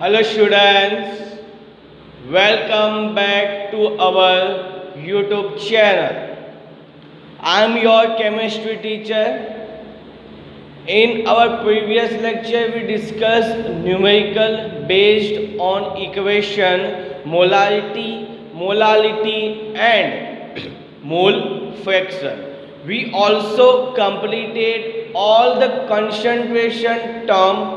Hello students, welcome back to our YouTube channel. I am your chemistry teacher. In our previous lecture we discussed numerical based on equation, molality and mole fraction. We also completed all the concentration term.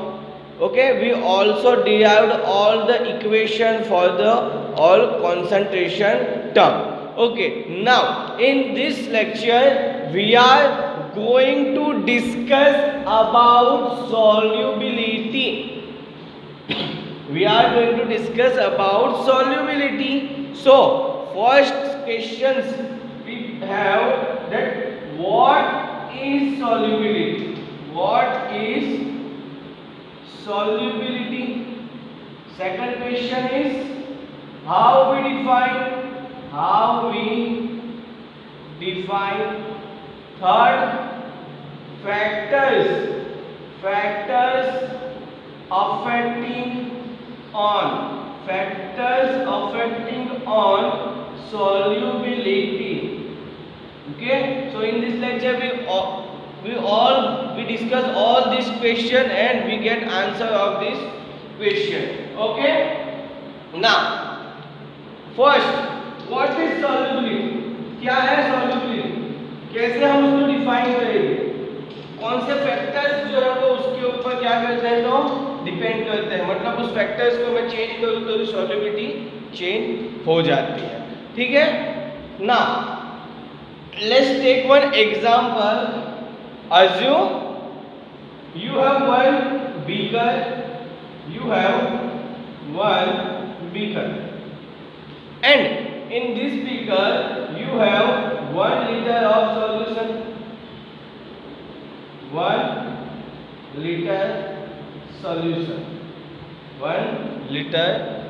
Okay, we also derived all the equation for the all concentration term. Okay, now in this lecture we are going to discuss about solubility. We are going to discuss about solubility. So first questions we have that what is solubility? What is solubility? Second question is how we define. Third, factors affecting on solubility. Okay, so in this lecture we discuss all this question and we get answer of this question. Okay, now first what is solubility? क्या है solubility? कैसे हम उसको define करेंगे? कौन से factors जो है वो उसके ऊपर क्या करते हैं तो डिपेंड करते हैं, मतलब उस फैक्टर्स को मैं चेंज करूँ तो सॉल्युबिलिटी चेंज हो जाती है. ठीक है ना. Let's take one example. Assume you have one beaker and in this beaker you have 1 liter of solution. 1 liter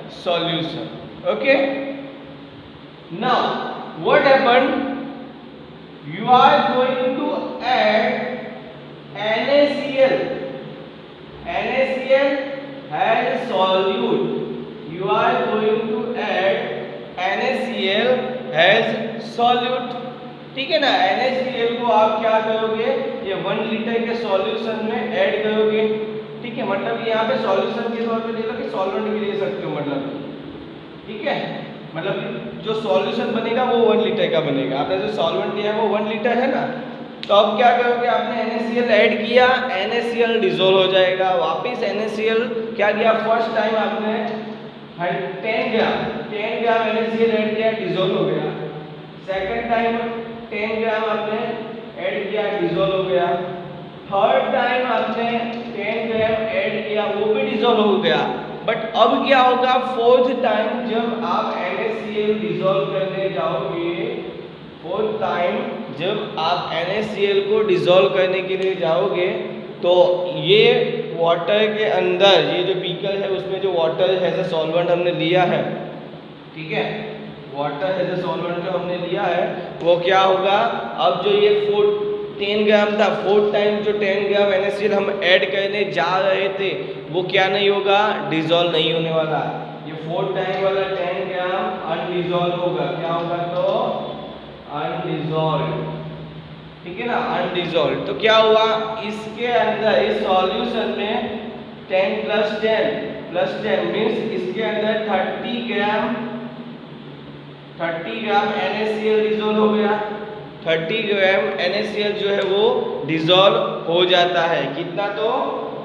solution. Okay, now what happened? You are going to add NaCl. NaCl has solute. You are going to add NaCl as solute. ठीक है ना. NaCl को आप क्या करोगे, ये 1 litre के solution में ऐड करोगे. ठीक है, मतलब यहाँ पे सॉल्यूशन के तौर पे ले लो कि सॉल्वेंट भी ले सकते हो, मतलब ठीक है. मतलब जो सॉल्यूशन बनेगा वो 1 लीटर का बनेगा. आपने जो सॉल्वेंट लिया है वो 1 लीटर है ना, तो अब क्या करोगे, आपने NaCl ऐड किया, NaCl डिसॉल्व हो जाएगा. वापस NaCl क्या किया, फर्स्ट टाइम आपने 10 ग्राम NaCl ऐड किया, डिसॉल्व हो गया. सेकंड टाइम 10 ग्राम आपने ऐड किया, डिसॉल्व हो गया. थर्ड टाइम आपने 10 ग्राम ऐड किया, वो भी डिसॉल्व हो गया. बट अब क्या होगा, फोर्थ टाइम जब आप NaCl डिसॉल्व करने जाओगे, फोर्थ टाइम जब आप NaCl को डिसॉल्व करने के लिए जाओगे तो ये वाटर के अंदर, ये जो बीकर है उसमें जो वाटर एज अ सॉल्वेंट हमने लिया है, ठीक है, वाटर एज अ सॉल्वेंट जो हमने लिया है वो क्या होगा, अब जो ये 10 ग्राम था, फोर्थ टाइम जो 10 ग्राम NaCl हम ऐड करने जा रहे थे वो क्या नहीं होगा, डिसॉल्व नहीं होने वाला. ये फोर्थ टाइम वाला 10 ग्राम अनडिसॉल्व होगा. क्या होगा तो अनडिसॉल्व. ठीक है ना, अनडिसॉल्व. तो क्या हुआ, इसके अंदर इस सॉल्यूशन में 10 प्लस 10 मीन्स इसके अंदर 30 ग्राम NaCl डिसॉल्व हो गया. 30 ग्राम NaCl जो है वो डिसॉल्व हो जाता है. कितना तो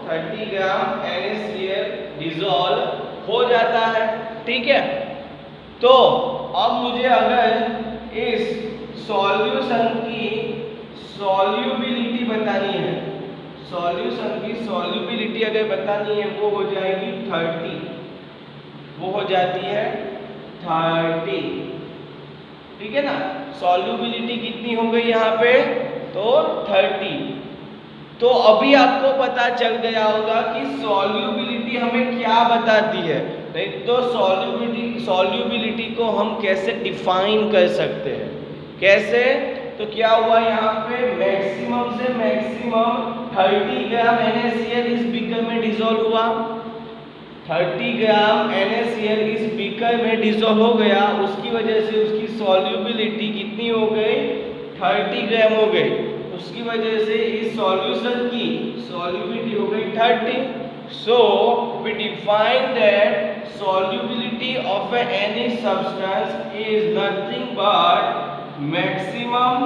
30 ग्राम NaCl डिसॉल्व हो जाता है. ठीक है, तो अब मुझे अगर इस सॉल्यूशन की सॉल्युबिलिटी बतानी है, सॉल्यूशन की सॉल्युबिलिटी अगर बतानी है वो हो जाएगी 30. वो हो जाती है 30. ठीक है ना. सॉल्युबिलिटी कितनी हो गई यहाँ पे तो 30. तो अभी आपको पता चल गया होगा कि सॉल्युबिलिटी हमें क्या बताती है. नहीं तो सॉल्युबिलिटी को हम कैसे डिफाइन कर सकते हैं, कैसे, तो क्या हुआ यहाँ पे मैक्सिमम से मैक्सिमम 30 ग्राम NaCl इस बीकर में डिसॉल्व हुआ. 30 ग्राम NaCl इस बीकर में डिसॉल्व हो गया, उसकी वजह से उसकी सॉल्युबिलिटी कितनी हो गई, 30 ग्राम हो गई। उसकी वजह से इस सॉल्यूशन की सॉल्युबिलिटी हो गई 30। So we define that solubility of any substance is nothing but maximum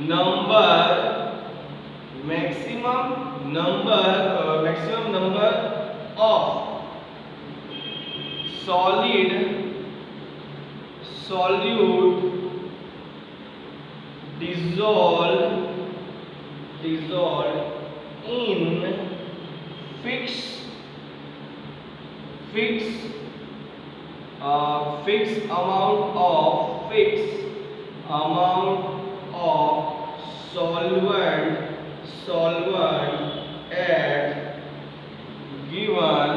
number of solute dissolved in fixed amount of solvent at given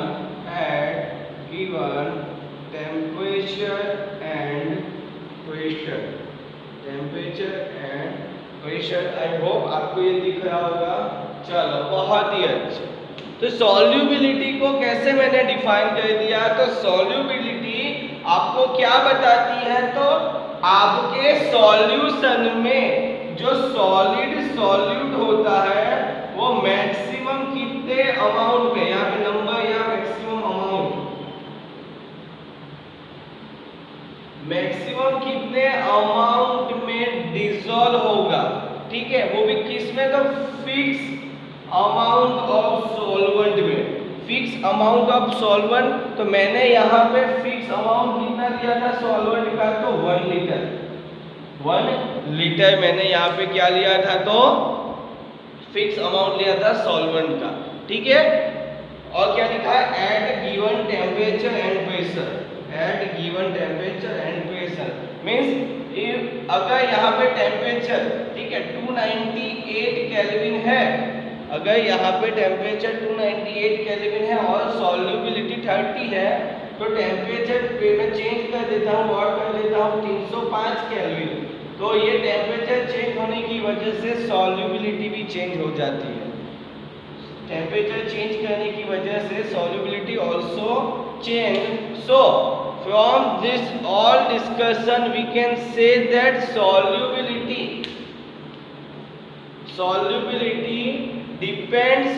temperature and pressure। I hope आपको ये दिख रहा होगा। चलो, बहुत ही अच्छा। तो सॉल्युबिलिटी को कैसे मैंने डिफाइन कर दिया, तो सॉल्युबिलिटी आपको क्या बताती है, तो आपके सॉल्यूशन में जो सॉलिड सॉल्यूट होता है वो मैक्सिमम कितने अमाउंट में, यहाँ पे नंबर या मैक्सिमम अमाउंट, मैक्सिमम कितने अमाउंट में डिसॉल्व होगा, ठीक है, वो भी किस में, तो फिक्स अमाउंट ऑफ सॉल्वेंट में। फिक्स अमाउंट ऑफ सॉल्वेंट, तो मैंने यहाँ पे फिक्स अमाउंट कितना दिया था सॉल्वेंट का, तो 1 लीटर मैंने यहाँ पे क्या लिया था, तो फिक्स अमाउंट लिया था सॉल्वेंट का, ठीक है। और क्या लिखा है, at given temperature and pressure, means अगर यहाँ पे टेम्परेचर, ठीक है, 298 केल्विन है, अगर यहाँ पे टेम्परेचर 298 केल्विन है और सॉल्युबिलिटी 30 है, तो टेम्परेचर पे मैं चेंज कर देता हूँ और कर देता हूँ 305 केल्विन। तो ये टेम्परेचर चेंज होने की वजह से सॉल्युबिलिटी भी चेंज हो जाती है। टेम्परेचर चेंज करने की वजह से solubility also change. So from this all discussion we can say that solubility depends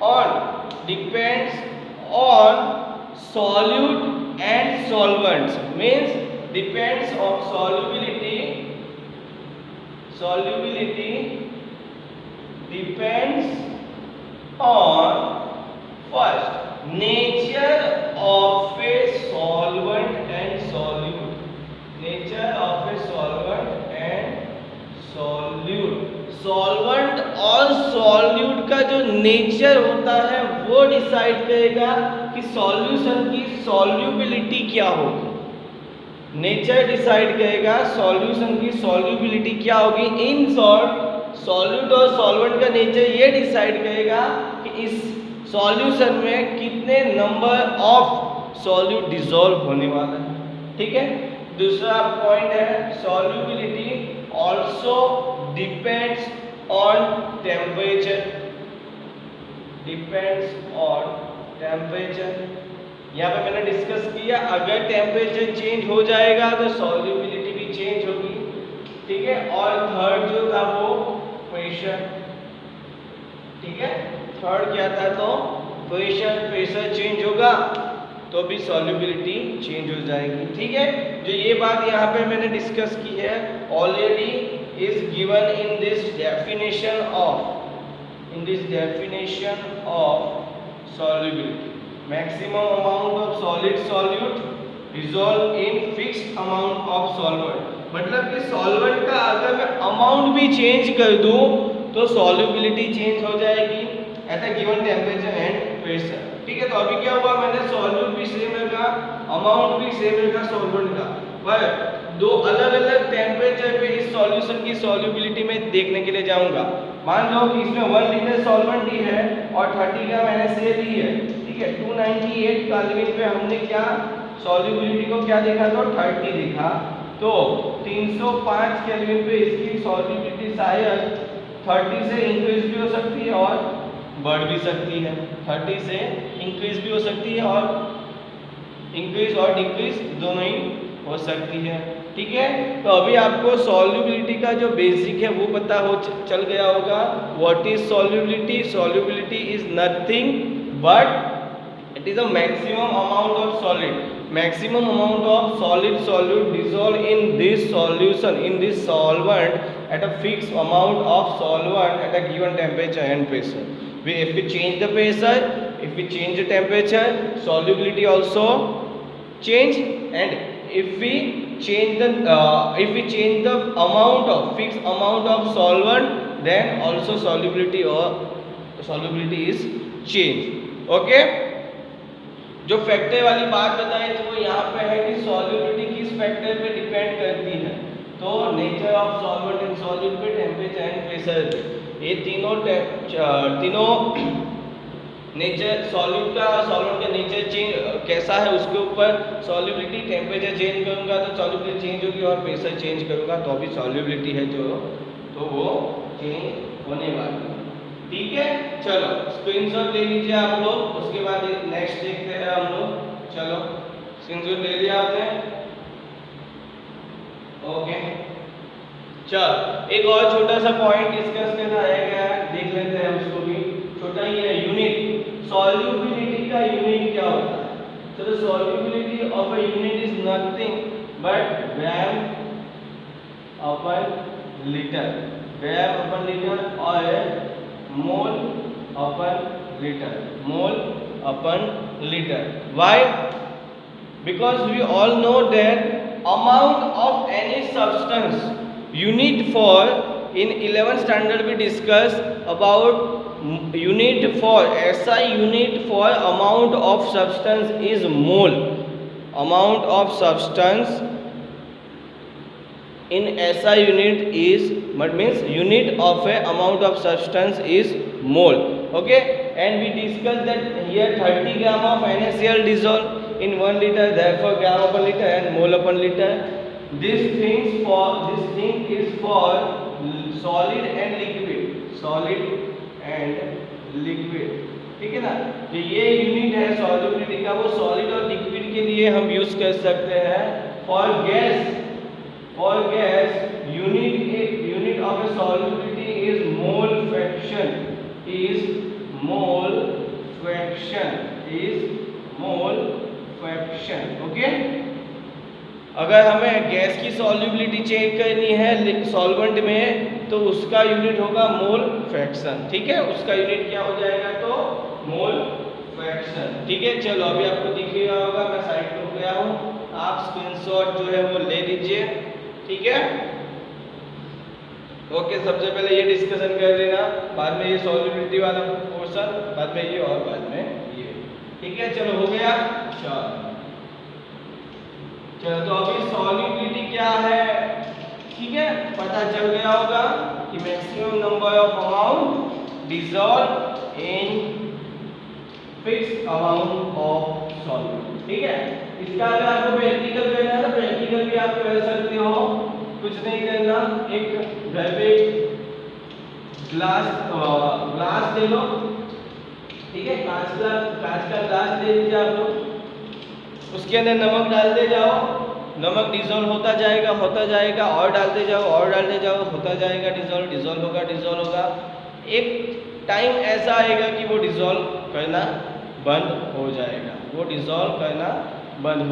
on solute and solvents, means depends on solubility depends on first nature of a solvent and solute, solvent और solute का जो nature होता है वो decide करेगा कि solution की solubility क्या होगी। नेचर डिसाइड करेगा सॉल्यूशन की सॉल्युबिलिटी क्या होगी। इन शॉर्ट सॉल्यूट और सॉल्वेंट का नेचर ये डिसाइड करेगा कि इस सॉल्यूशन में कितने नंबर ऑफ सॉल्यूट डिसॉल्व होने वाला है, ठीक है। दूसरा पॉइंट है solubility also depends on temperature, यहाँ पे मैंने डिस्कस किया अगर टेम्परेचर चेंज हो जाएगा तो सॉल्युबिलिटी भी चेंज होगी, ठीक है। और थर्ड जो था वो प्रेशर, ठीक है। थर्ड क्या था, तो प्रेशर चेंज होगा तो भी सॉल्युबिलिटी चेंज हो जाएगी, ठीक है। जो ये बात यहाँ पे मैंने डिस्कस की है already is given in this definition of solubility. Maximum amount of solid solute dissolve in fixed amount of solvent, मतलब कि सॉल्वेंट का अगर मैं अमाउंट भी चेंज कर दूं तो सॉल्युबिलिटी चेंज हो जाएगी at a given temperature and pressure, ठीक है। तो अभी क्या हुआ, मैंने सॉल्यूट भी सेम रखा, अमाउंट भी सेम रखा सॉल्वेंट का, पर दो अलग अलग टेम्परेचर पे इस सॉल्यूशन की सॉल्युबिलिटी में देखने के लिए जाऊंगा। मान लो कि इसमें 1 लीटर सॉल्वेंट दी है और 30 ग्राम NaCl दी है, ठीक है। 298 केल्विन पे हमने क्या सॉल्युबिलिटी को क्या देखा, तो 30 देखा, तो 305 केल्विन पे इसकी सॉल्युबिलिटी शायद 30 से इंक्रीज भी हो सकती है और बढ़ भी सकती है, 30 से इंक्रीज भी हो सकती है और इंक्रीज और डिक्रीज दोनों ही हो सकती है। ठीक है, तो अभी आपको सॉल्युबिलिटी का जो बेसिक है वो पता हो चल गया होगा। What is solubility? Solubility is nothing but it is a maximum amount of solid, maximum amount of solid solute dissolved in this solution in this solvent at a fixed amount of solvent at a given temperature and pressure. If we change the pressure, if we change the temperature, solubility also change, and if we change the amount of fixed amount of solvent, then also solubility is changed. Okay, जो factor वाली बात बताई तो वो यहाँ पे है कि सॉल्युबिलिटी किस फैक्टर पे डिपेंड करती है, तो nature of solvent and solute पे, टेम्परेचर एंड प्रेशर पे। ये तीनों नेचर सॉल्यूट का नेचर चेंज कैसा है उसके ऊपर सॉल्युबिलिटी, टेम्परेचर चेंज करूँगा तो सॉल्युबिलिटी चेंज होगी और प्रेशर चेंज करूँगा तो अभी सॉल्युबिलिटी है तो वो चेंज होने वाली है। ठीक है, चलो स्क्रीनशॉट ले लीजिए आप लोग, उसके बाद नेक्स्ट देखते हैं हम लोग। चलो स्क्रीनशॉट ले लिया आपने, ओके। चल एक और छोटा सा पॉइंट डिस्कस करना रहेगा, देख लेते हैं उसको भी, छोटा ही है। यूनिट सॉल्युबिलिटी का यूनिट क्या होता है? तो the solubility of a unit is nothing but gram upon litre, gram upon litre और mole upon litre, mole upon litre. Why? Because we all know that amount of any substance unit for in 11th standard we discuss about unit for SI unit for amount of substance is mole. Amount of substance in SI unit is what means unit of a amount of substance is mole. Okay, and we discussed that here 30 gram of NaCl dissolved in 1 liter, therefore gram upon liter and mole upon liter. This thing is for solid and liquid, solid and liquid। ठीक है ना, तो ये unit है solubility का, वो solid और liquid के लिए हम यूज कर सकते हैं। For gas unit of a solubility is mole fraction, is mole fraction। Okay, अगर हमें गैस की सॉल्युबिलिटी चेक करनी है सॉल्वेंट में तो उसका यूनिट होगा मोल फ्रैक्शन। ठीक है, उसका यूनिट क्या हो जाएगा? तो मोल फ्रैक्शन। ठीक है, चलो अभी आपको दिख रहा होगा, मैं साइड पे हो गया हूँ, आप स्क्रीनशॉट जो है वो ले लीजिए। ठीक है, ओके, सबसे पहले ये डिस्कशन कर लेना, बाद में ये सॉल्युबिलिटी वाला पोर्शन, बाद में ये और बाद में ये। ठीक है, चलो हो गया। चलो तो अभी सॉल्युबिलिटी क्या है? ठीक है, पता चल गया होगा कि maximum number of amount dissolve in fixed amount of solute. ठीक है, इसका अगर आपको प्रैक्टिकल करना है तो प्रैक्टिकल भी आप कर सकते हो, कुछ नहीं करना, एक घर पे ग्लास ले लो। ठीक है, कांच का ग्लास ले लीजिए आप लोग, उसके अंदर नमक डालते जाओ, नमक डिसॉल्व होता जाएगा और डालते जाओ, होता जाएगा डिसॉल्व होगा। एक टाइम ऐसा आएगा कि वो डिसॉल्व करना बंद हो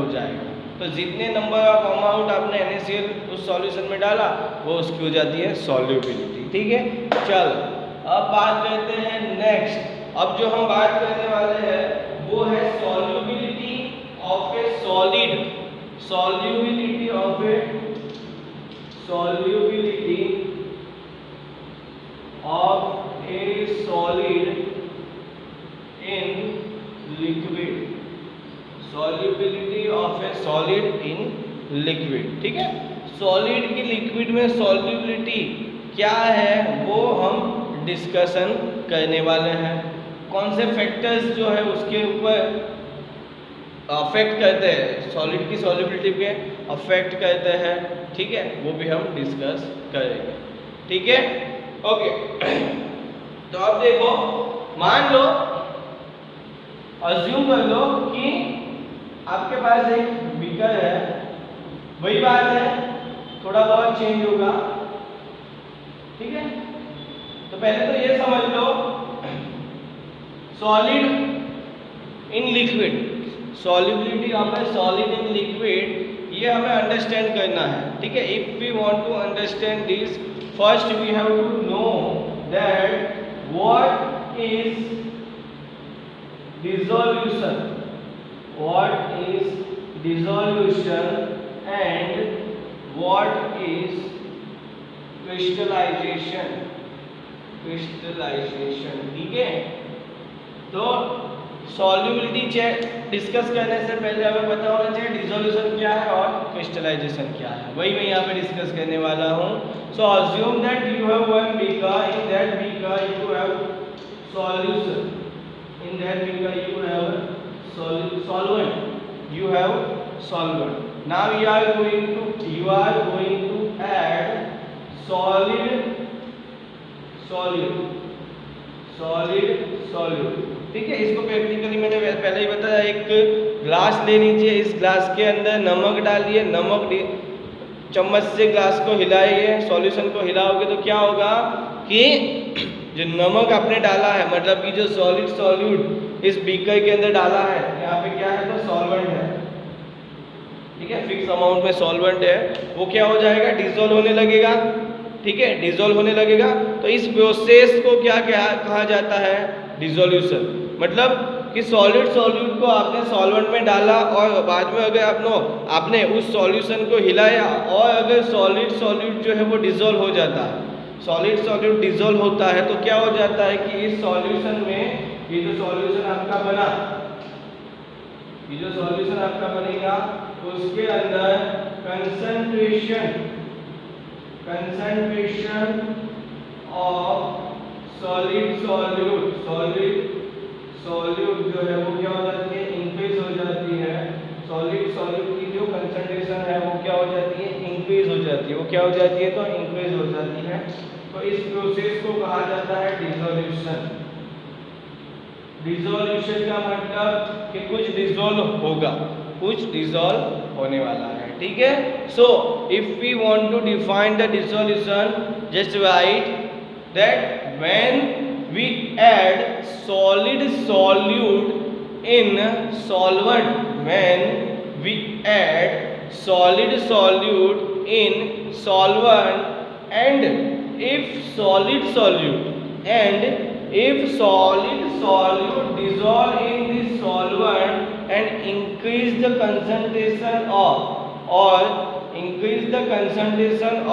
जाएगा, तो जितने नंबर ऑफ अमाउंट आपने NaCl उस सॉल्यूशन में डाला वो उसकी हो जाती है सॉल्युबिलिटी। ठीक है, चल अब बात करते हैं नेक्स्ट। अब जो हम बात करने वाले हैं वो है solubility of a solid, solubility of a solid in liquid, solubility of a solid in liquid. ठीक है, सॉलिड की लिक्विड में सॉल्युबिलिटी क्या है वो हम डिस्कशन करने वाले हैं। कौन से फैक्टर्स जो है उसके ऊपर अफेक्ट करते हैं, सॉलिड की सॉल्युबिलिटी पे अफेक्ट करते हैं। ठीक है, वो भी हम डिस्कस करेंगे। ठीक है, ओके। तो अब देखो मान लो, अज्यूम कर लो कि आपके पास एक बीकर है, वही बात है, थोड़ा बहुत चेंज होगा, ठीक है। तो पहले तो ये समझ लो, solid in liquid, solubility of a solid in liquid, ये हमें अंडरस्टैंड करना है, ठीक है। If we want to understand this, first we have to know that what is dissolution, what is dissolution and what is crystallization, crystallization, ठीक है। तो solubility discuss करने से पहले हमें पता होना चाहिए डिसोल्यूशन क्या है और क्रिस्टलाइजेशन क्या है, वही मैं यहाँ पे डिस्कस करने वाला हूँ। So assume that you have one beaker, in that beaker you have solution, in that beaker you have solvent, you have solvent. Now you are going to add solid, ठीक है। इसको प्रैक्टिकली मैंने पहले ही बताया, एक ग्लास ले लीजिए, इस ग्लास के अंदर नमक डालिए, नमक चम्मच से ग्लास को हिलाइए, सॉल्यूशन को हिलाओगे तो क्या होगा कि जो नमक आपने डाला है, मतलब कि जो सॉल्यूट इस बीकर के अंदर डाला है, यहाँ पे क्या है तो सॉल्वेंट है, ठीक है, फिक्स अमाउंट में सॉल्वेंट है, वो क्या हो जाएगा, डिसॉल्व होने लगेगा, ठीक है, डिसॉल्व होने लगेगा। तो इस प्रोसेस को क्या कहा जाता है, डिसोल्यूशन। मतलब कि सॉल्यूट को आपने सॉल्वेंट में डाला और बाद में अगर आपने उस सॉल्यूशन को हिलाया और अगर सॉल्यूट जो है वो डिसॉल्व हो जाता है, सॉल्यूट डिसॉल्व होता है, तो क्या हो जाता है कि इस सॉल्यूशन में ये जो सॉल्यूशन आपका बना, ये जो सॉल्यूशन आपका बनेगा उसके अंदर कंसंट्रेशन ऑफ सॉलिड सॉल्यूट जो है वो क्या हो जाती है, इंक्रीज हो जाती है। सॉल्यूट की जो कंसंट्रेशन है वो क्या हो जाती है, इंक्रीज हो जाती है, वो क्या हो जाती है तो इंक्रीज हो जाती है। तो इस प्रोसेस को कहा जाता है डिसोल्यूशन। डिसोल्यूशन का मतलब कि कुछ डिसॉल्व होगा, कुछ डिसॉल्व होने वाला है, ठीक है। So if we want to define the dissolution, just write that when we add solid solute in solvent, when we add solid solute in solvent and if solid solute dissolve in this solvent and increase the concentration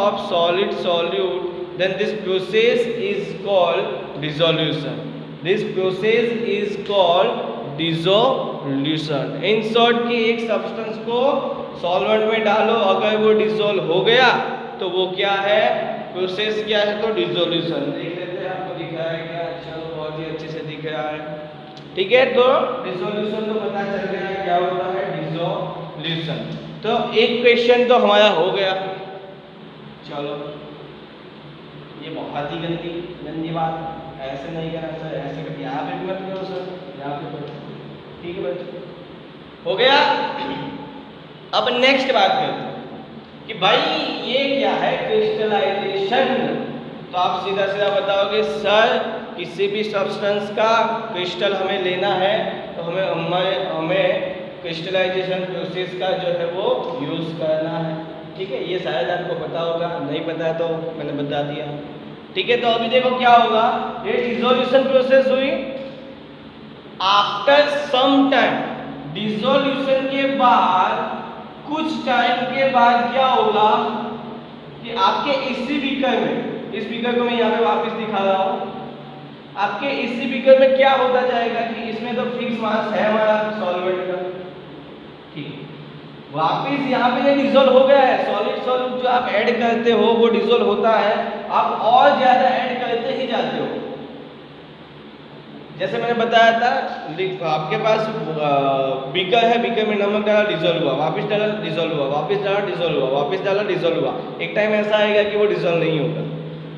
of solid solute, then this process is called dissolution. This process is called dissolution. In short कि एक substance को solvent में डालो, अगर वो dissolve हो गया तो वो क्या है, प्रोसेस क्या है तो डिसोल्यूशन। देख लेते हैं, आपको दिख रहा है क्या, चलो बहुत ही अच्छे से दिख रहा है, ठीक है। तो डिसोल्यूशन तो पता चल गया क्या होता है, डिसोल्यूशन। तो एक क्वेश्चन तो हमारा हो गया, चलो ये बहुत ही गंदी बात, ऐसे नहीं करना सर, ऐसे करके यहाँ पे मत करो सर, यहाँ पे करो, ठीक है बच्चों, हो गया। अब नेक्स्ट बात करते हैं कि भाई ये क्या है क्रिस्टलाइजेशन। तो आप सीधा बताओगे सर किसी भी सब्सटेंस का क्रिस्टल हमें लेना है तो हमें क्रिस्टलाइजेशन प्रोसेस का जो है वो यूज़ करना है, ठीक है। ये शायद आपको पता होगा, नहीं पता है तो मैंने बता दिया, ठीक है। तो अभी देखो क्या होगा, ये डिसोल्यूशन प्रोसेस हुई, आफ्टर सम टाइम, डिसोल्यूशन के बाद कुछ टाइम के बाद क्या होगा कि आपके इसी बीकर में, इस बीकर को मैं यहाँ पे वापस दिखा रहा हूँ, आपके इसी बीकर में क्या होता जाएगा कि इसमें तो फिक्स मास है हमारा सॉल्वेंट का, ठीक, वापिस यहाँ पे ये डिसॉल्व हो गया है, सॉलिड सॉल्यूट जो आप ऐड करते हो वो डिसॉल्व होता है, आप और ज्यादा ऐड करते ही जाते हो। जैसे मैंने बताया था, आपके पास बीकर है, बीकर में नमक डाला, डिसॉल्व हुआ, वापस डाला, डिसॉल्व हुआ, वापस डाला, डिसॉल्व हुआ, वापस डाला, डिसॉल्व हुआ। एक टाइम ऐसा आएगा कि वो डिसॉल्व नहीं होगा,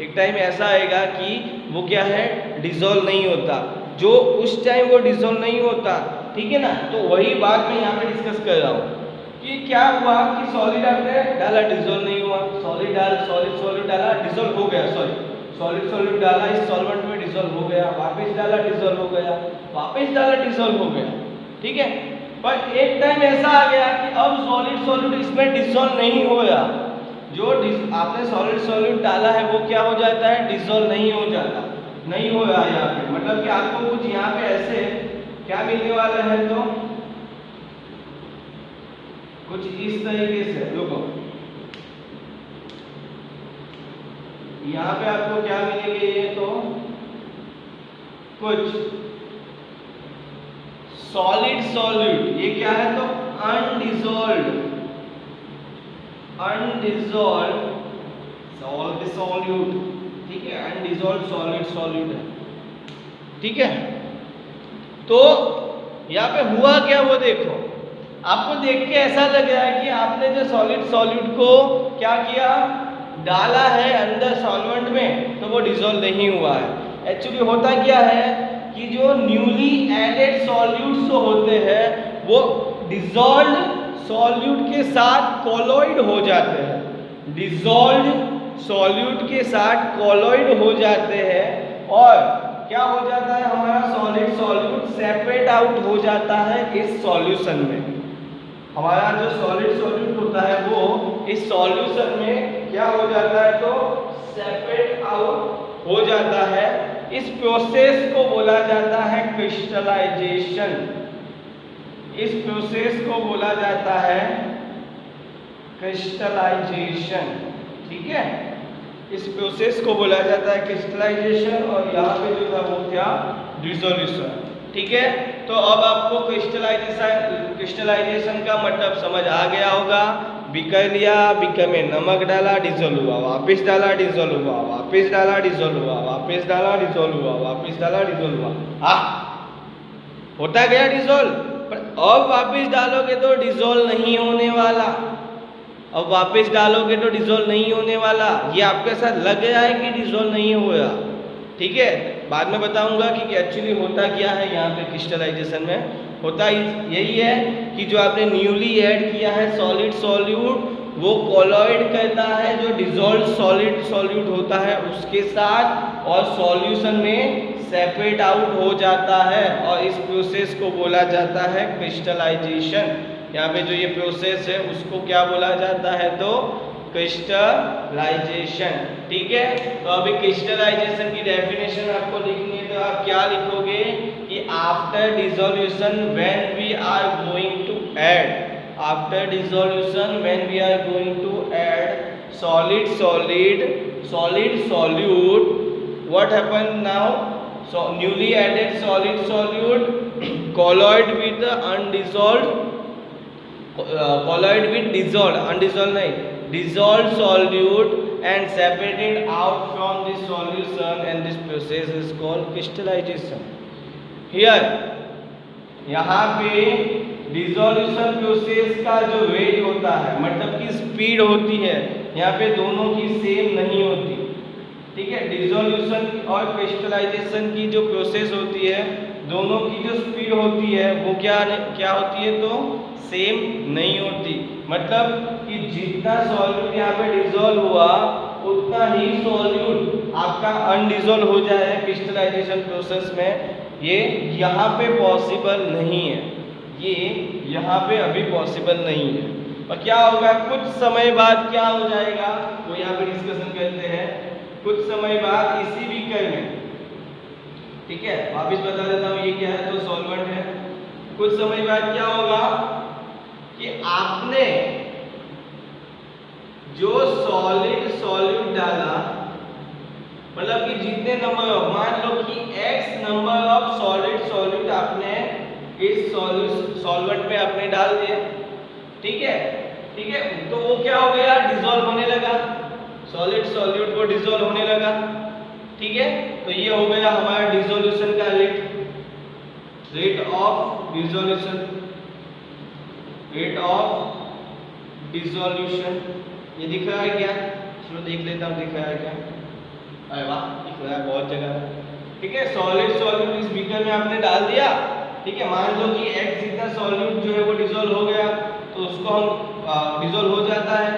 एक टाइम ऐसा आएगा कि वो क्या है, डिसॉल्व नहीं होता। जो उस टाइम वो डिजोल्व नहीं होता, ठीक है ना। तो वही बात मैं यहाँ पे डिस्कस कर रहा हूँ कि क्या हुआ कि सॉलिड आपने डाला, डिजोल्व नहीं हुआ, सॉलिड डाला, डिजोल्व हो गया, सॉलिड डाला, इस सॉल्वेंट में डिजोल्व हो गया, वापस डाला, डिजोल्व हो गया, वापस डाला, डिजोल्व हो गया, ठीक है। पर एक टाइम ऐसा आ गया कि अब सॉलिड इसमें डिजोल्व नहीं हो रहा, जो आपने सॉलिड डाला है वो क्या हो जाता है, डिजोल्व नहीं हो जाता, नहीं हो रहा यहाँ पे। मतलब कि आपको कुछ यहाँ पे ऐसे क्या मिलने वाला है, तो कुछ इस तरीके से, देखो यहाँ पे आपको क्या मिलेंगे, ये तो कुछ सॉल्यूट, ये क्या है, तो अनडिजोल्व्ड सॉल्यूट, ठीक है, अनडिजोल्व्ड सॉल्यूट है, ठीक है। तो यहाँ पे हुआ क्या वो देखो, आपको देख के ऐसा लग रहा है कि आपने जो सॉल्यूट को क्या किया, डाला है अंदर सॉल्वेंट में, तो वो डिजोल्व नहीं हुआ है। एक्चुअली होता क्या है कि जो न्यूली एडेड सॉल्यूट्स होते हैं वो डिजोल्व्ड सॉल्यूट के साथ कोलॉइड हो जाते हैं, डिजोल्व्ड सॉल्यूट के साथ कोलॉइड हो जाते हैं, और क्या हो जाता है, हमारा सॉल्यूट सेपरेट आउट हो जाता है इस सॉल्यूशन में। हमारा जो सॉल्यूट होता है वो इस सॉल्यूशन में क्या हो जाता है, तो सेपरेट आउट हो जाता है। इस प्रोसेस को बोला जाता है क्रिस्टलाइजेशन, इस प्रोसेस को बोला जाता है क्रिस्टलाइजेशन, ठीक है, इस प्रोसेस को बोला जाता है क्रिस्टलाइजेशन, और यहाँ पे जो था वो क्या, डिसोल्यूशन, ठीक है। तो अब आपको क्रिस्टलाइजेशन का मतलब समझ आ गया होगा। बीकर लिया, बीकर में नमक डाला, डिसोल्व हुआ, वापस डाला, डिसोल्व हुआ, वापस डाला, डिसोल्व हुआ, वापस डाला, डिसोल्व हुआ, वापस डाला, डिसोल्व हुआ, होता गया डिसोल्व। पर अब वापस डालोगे तो डिसोल्व नहीं होने वाला, अब वापस डालोगे तो डिसोल्व नहीं होने वाला। ये आपके साथ लग रहा है कि डिसोल्व नहीं हो रहा, ठीक है। बाद में बताऊंगा कि एक्चुअली होता क्या है यहाँ पे क्रिस्टलाइजेशन में। होता यही है कि जो आपने न्यूली ऐड किया है सॉल्यूट, वो कोलॉइड करता है जो डिसॉल्व सॉल्यूट होता है उसके साथ, और सॉल्यूशन में सेपरेट आउट हो जाता है, और इस प्रोसेस को बोला जाता है क्रिस्टलाइजेशन। यहाँ पे जो ये प्रोसेस है उसको क्या बोला जाता है, तो क्रिस्टलाइजेशन, ठीक है। तो अभी क्रिस्टलाइजेशन की डेफिनेशन आपको लिखनी है, तो आप क्या लिखोगे कि after dissolution when we are going to add, after dissolution when we are going to add solid solute, what happened now, so newly added solute colloid with the dissolved solute and separated out from this solution, and this process is called crystallization. Here यहाँ पे dissolution process का जो rate होता है, मतलब कि speed होती है, यहाँ पे दोनों की सेम नहीं होती, ठीक है। डिसोल्यूशन और क्रिस्टलाइजेशन की जो प्रोसेस होती है, दोनों की जो स्पीड होती है वो क्या होती है, तो सेम नहीं होती। मतलब कि जितना सॉल्यूट यहाँ पे डिसॉल्व हुआ उतना ही सॉल्यूट आपका अनडिसॉल्व हो जाए क्रिस्टलाइजेशन प्रोसेस में। ये यहाँ पे पॉसिबल नहीं है, ये यहाँ पे अभी पॉसिबल नहीं है। और क्या होगा, कुछ समय बाद क्या हो जाएगा, तो यहाँ पे डिस्कशन करते हैं। कुछ समय बाद इसी बीकर में, ठीक है, वापिस बता देता हूँ ये क्या है, तो सॉल्वेंट है। कुछ समय बाद क्या होगा कि आपने जो सॉल्यूट डाला, मतलब कि जितने नंबर ऑफ, मान लो कि x नंबर ऑफ सॉल्यूट आपने इस सॉल्वेंट में आपने डाल दिया, ठीक है, तो वो क्या हो गया, डिसॉल्व होने लगा, सॉल्यूट वो डिसॉल्व होने लगा, ठीक है। तो ये हो गया हमारा डिसोल्यूशन का रेट ऑफ डिसोल्यूशन। ये दिख रहा है क्या, चलो देख लेता हूँ दिख रहा है क्या। अरे वाह, दिख रहा है बहुत जगह, ठीक है। सॉल्यूट इस बीकर बीकर में आपने डाल दिया, ठीक है। मान लो कि x जितना सॉल्यूट जो है वो डिसॉल्व हो गया, तो उसको हम डिसॉल्व हो जाता है,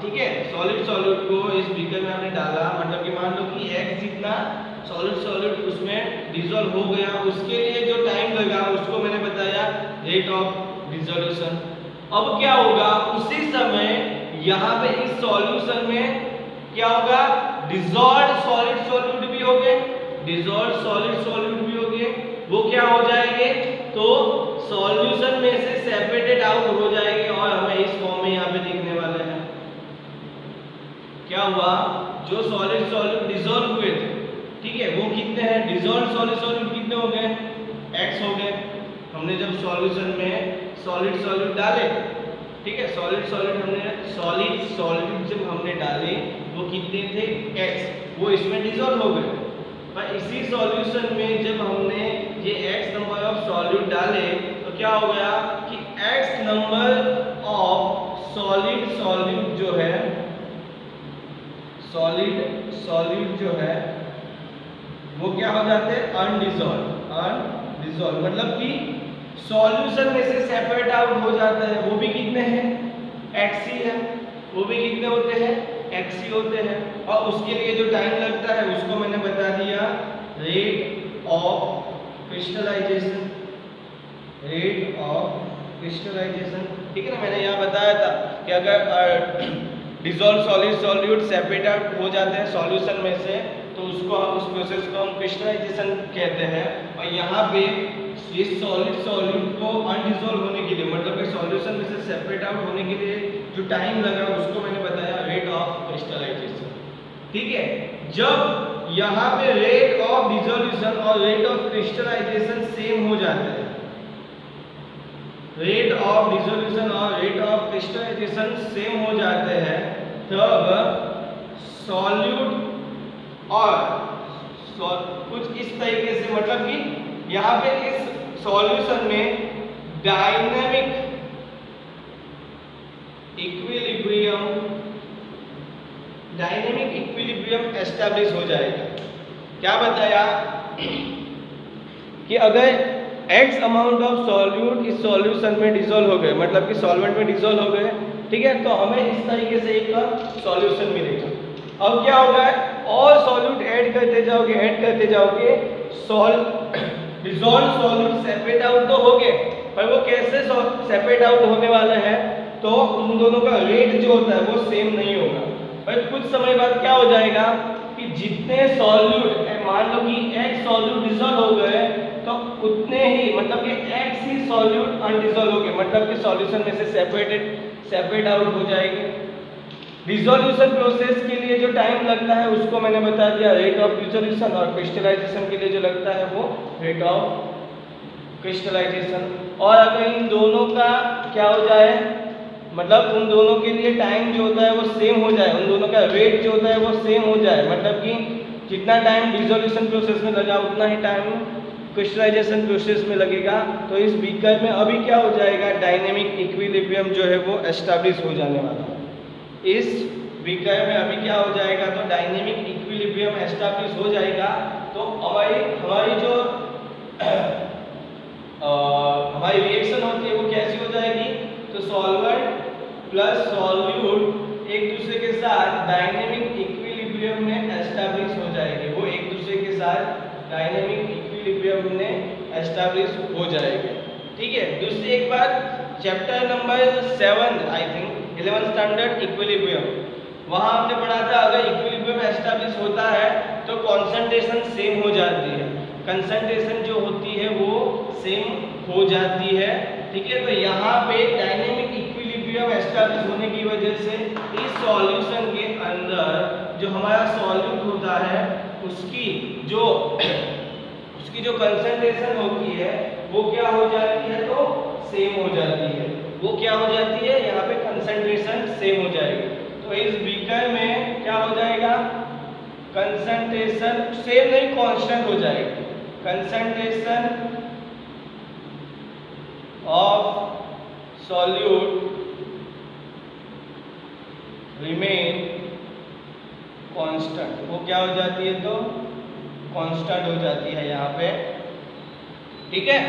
ठीक है। सॉल्यूट को इस बीकर में आपने डाला, मतलब कि मान लो कि x जितना सॉल्यूट उसमें डिसॉल्व हो गया, उसके लिए जो टाइम लगा उसको मैंने बताया रेट ऑफ डिसॉल्यूशन। अब क्या होगा, उसी समय यहाँ पे इस सॉल्यूशन में क्या होगा, डिसॉल्व सॉलिड सॉल्यूट भी हो गए, डिसॉल्व सॉलिड सॉल्यूट भी हो गए, वो क्या हो जाएंगे, तो सॉल्यूशन में से सेपरेटेड आउट हो जाएंगे और हमें इस फॉर्म में यहाँ पे दिखने वाले हैं। क्या हुआ, जो सॉलिड सॉल्यूट डिसॉल्व हुए थे, ठीक है, वो कितने हैं, डिसॉल्व सॉलिड सॉल्यूट कितने हो गए, x हो गए। हमने जब सॉल्यूशन में सॉलिड सॉल्यूट डाले, ठीक है, सॉलिड सॉल्यूट जब हमने डाले वो कितने थे, x, वो इसमें डिसॉल्व हो गए। पर इसी सॉल्यूशन में जब हमने ये x नंबर ऑफ सॉल्यूट डाले तो क्या हो गया कि x नंबर ऑफ सॉल्यूट जो है, सॉलिड जो है वो क्या हो जाते हैं, अनडिसॉल्व, मतलब कि सॉल्यूशन में से सेपरेट आउट हो जाता है। वो भी कितने हैं, x ही है, वो भी कितने होते हैं, x ही होते हैं। और उसके लिए जो टाइम लगता है उसको मैंने बता दिया रेट ऑफ क्रिस्टलाइजेशन, ठीक है ना। मैंने यहाँ बताया था कि अगर डिसॉल्व सॉल्यूट सेपरेट आउट हो जाते हैं सॉल्यूशन में से, तो उसको उस प्रोसेस को हम क्रिस्टलाइजेशन कहते हैं। और यहाँ पे इस सॉल्यूट को अनडिसॉल्व होने के लिए, मतलब कि सॉल्यूशन में से सेपरेट आउट होने के लिए जो टाइम लगा उसको मैंने बताया रेट ऑफ क्रिस्टलाइजेशन, ठीक है। जब यहाँ पे रेट ऑफ डिसॉल्यूशन और रेट ऑफ क्रिस्टलाइजेशन सेम हो जाते हैं, रेट ऑफ डिसॉल्यूशन और रेट ऑफ क्रिस्टलाइजेशन सेम हो जाते हैं, तब सॉल्यूट और कुछ इस तरीके से, मतलब कि यहाँ पे इस सॉल्यूशन में डायनेमिक इक्विलिब्रियम एस्टैब्लिश हो जाएगा। क्या बताया कि अगर x अमाउंट ऑफ सॉल्यूट इस सॉल्यूशन में डिसॉल्व हो गए, मतलब कि सॉल्वेंट में डिसॉल्व हो गए, ठीक है, तो हमें इस तरीके से एक सॉल्यूशन मिलेगा। अब क्या होगा, और सॉल्यूट ऐड करते जाओगे, डिसॉल्व सॉल्यूट सेपरेट आउट तो हो गए, पर वो कैसे सेपरेट आउट होने वाले हैं, तो उन दोनों का रेट जो होता है वो सेम नहीं होगा। पर कुछ समय बाद क्या हो जाएगा कि जितने सॉल्यूट, मान लो कि x सॉल्यूट डिसॉल्व हो गए, तो उतने ही, मतलब कि x ही सॉल्यूट अनडिसॉल्व हो गए, मतलब कि सॉल्यूशन में से सेपरेट आउट हो जाएंगे। डिसॉल्यूशन प्रोसेस के लिए जो टाइम लगता है उसको मैंने बता दिया रेट ऑफ डिसॉल्यूशन, और क्रिस्टलाइजेशन के लिए जो लगता है वो रेट ऑफ क्रिस्टलाइजेशन। और अगर इन दोनों का क्या हो जाए, मतलब उन दोनों के लिए टाइम जो होता है वो सेम हो जाए, उन दोनों का रेट जो होता है वो सेम हो जाए, मतलब कि जितना टाइम डिसॉल्यूशन प्रोसेस में लगा उतना ही टाइम क्रिस्टलाइजेशन प्रोसेस में लगेगा, तो इस बीकर में अभी क्या हो जाएगा, डायनेमिक इक्विलिब्रियम जो है वो एस्टैब्लिश हो जाने वाला है। इस बीकर में अभी क्या हो जाएगा, तो डायनेमिक इक्विलिब्रियम एस्टैब्लिश हो जाएगा। तो हमारी जो हमारी रिएक्शन होती है वो कैसी हो जाएगी, तो सॉल्वेंट प्लस सॉल्यूट एक दूसरे के साथ डायनेमिक इक्विलिब्रियम में एस्टैब्लिश हो जाएंगे, वो एक दूसरे के साथ डायनेमिक इक्विलिब्रियम में एस्टैब्लिश हो जाएंगे, ठीक है। दूसरी एक बात, chapter number 7 I think 11th standard equilibrium, वहाँ हमने पढ़ा था अगर इक्विलिब्रियम एस्टैब्लिश होता है तो कॉन्सेंट्रेशन सेम हो जाती है, कंसंट्रेशन जो होती है वो सेम हो जाती है, ठीक है। तो यहाँ पे डायनेमिक इक्विलिब्रियम एस्टैब्लिश होने की वजह से इस सॉल्यूशन के अंदर जो हमारा सॉल्यूट होता है उसकी जो कंसंट्रेशन होती है वो क्या हो जाती है, तो सेम हो जाती है। वो क्या हो जाती है, यहाँ पे कंसंट्रेशन सेम हो जाएगी। तो इस बीकर में क्या हो जाएगा, कंसंट्रेशन सेम नहीं कांस्टेंट हो जाएगी, concentration of solute remain constant, वो क्या हो जाती है, तो कांस्टेंट हो जाती है यहाँ पे ठीक है।